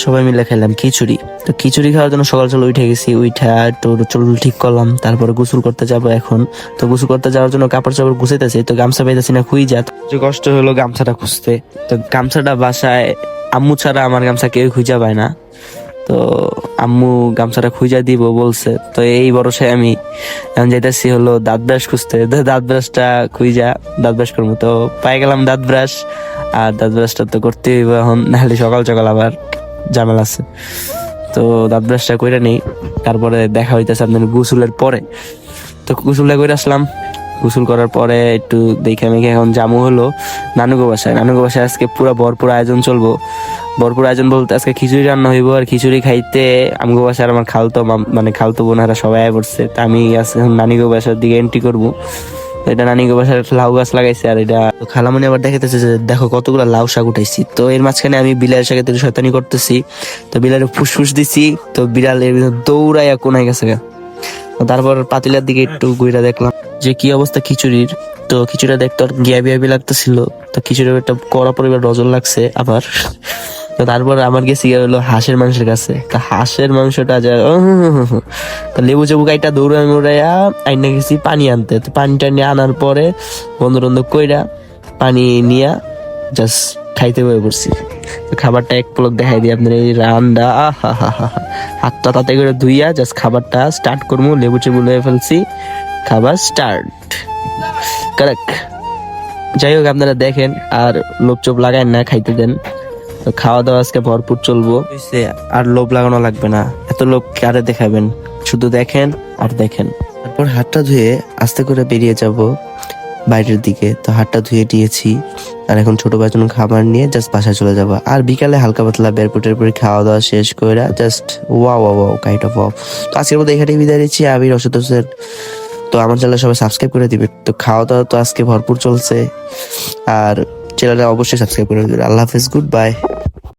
সবাই মিলে খেলাম খিচুড়ি। তো খিচুড়ি খাওয়ার জন্য সকাল সকাল উঠে গেছি, উঠা একটু চুল ঠিক করলাম, তারপরে গোসল করতে যাব এখন। তো গোসল করতে যাওয়ার জন্য কাপড় চাপড় গুছাইতেছি, তো গামছা পাইতেছি না, খুঁই যা যে কষ্ট হলো গামছাটা খুঁজতে। তো গামছাটা বাসায় আম্মু ছাড়া আমার গামছা কেউ খুঁজা পায় না। তো আম্মু গামছাটা খুঁজা দিব বলছে, তো এই ভরসায় আমি এখন যাইতেছি হলো দাঁত ব্রাশ খুঁজতে। তো দাঁত ব্রাশটা খুঁজা দাঁত ব্রাশ করবো, তো পাই গেলাম দাঁত ব্রাশ। আর দাঁত ব্রাশটা তো করতে হইব এখন, নাহলে সকাল সকাল আবার ঝামেলা আছে। তো দাঁত ব্রাশটা কইরা নেই, তারপরে দেখা হইতেছে আপনার গোসলের পরে। তো গোসলটা করে আসলাম। গোসল করার পরে একটু দেখে মেখে এখন জামু হলো নানুগো বাসায়। নানুগো বাসায় আজকে পুরো ভরপুর আয়োজন চলবো। ভরপুর আয়োজন বলতে আজকে খিচুড়ি রান্না হইব, আর খিচুড়ি খাইতে আমগো বাসায় আমার খালতো মানে খালতো বোনেরা সবাই আয় পড়ছে। তা আমি এখন নানিগো বাসার দিকে এন্ট্রি করবো। তো এটা নানিগো বাসার লাউ গাছ লাগাইছে, আর এটা তো খালামণি আবার দেখাইতেছে যে দেখো কতগুলো লাউ শাক উঠাইছি। তো এর মাঝখানে আমি বিড়ালের সাথে একটু শয়তানি করতেছি। তো বিড়ালের ফুসফুস দিছি, তো বিড়াল এর ভিতর দৌড়াইয়া কোনায় গেছে গা। তারপর পাতিলার দিকে একটু ঘুরে দেখলাম যে কি অবস্থা খিচুড়ির। তো খিচুড়িটা দেখতে গিয়া বিয়া লাগতেছিল। তো খিচুড়ির একটা কড়া পরিমাণ নজর লাগছে আবার। তো তারপর আমার গেছি গিয়ে হলো হাঁসের মাংসের কাছে। তা হাঁসের মাংসটা যা তো লেবু চেবু কাইটা দৌড়াই মুড়াইয়া আইনা গেছি পানি আনতে। তো পানিটা নিয়ে আনার পরে বন্ধ টন্ধ কইরা পানি নিয়া জাস্ট খাইতে বয়ে পড়ছি। তো খাবারটা এক পলক দেখাই দিই আপনার, এই রান্না আহা হা হা, হাতটা তাতে করে ধুইয়া জাস্ট খাবারটা স্টার্ট করবো। লেবু চেবু লয়ে ফেলছি, খাবার স্টার্ট কারেক্ট। যাই হোক আপনারা দেখেন আর লোভ চোপ লাগায় না, খাইতে দেন। তো খাওয়া দাওয়া আজকে ভরপুর চলবো, আর লোভ লাগানো লাগবে না, এত লোভ কারে দেখাবেন, শুধু দেখেন আর দেখেন। তারপর হাতটা ধুয়ে আস্তে করে বেরিয়ে যাব বাইরের দিকে। তো হাতটা ধুয়ে দিয়েছি, আর এখন ছোট ভাইয়ের জন্য খাবার নিয়ে জাস্ট বাসায় চলে যাবো। আর বিকালে হালকা পাতলা বেরপুটের পরে খাওয়া দাওয়া শেষ করে just wow wow wow kind of wow. তো আজকের মধ্যে এখানেই বিদায় নিচ্ছি, আমি রশিদ হোসেন। তো আমার চ্যানেল সবাই সাবস্ক্রাইব করে দিবে। তো খাওয়া দাওয়া তো আজকে ভরপুর চলছে, আর চ্যানেলটা অবশ্যই সাবস্ক্রাইব করে দিবে। আল্লাহ হাফেজ, গুড বাই।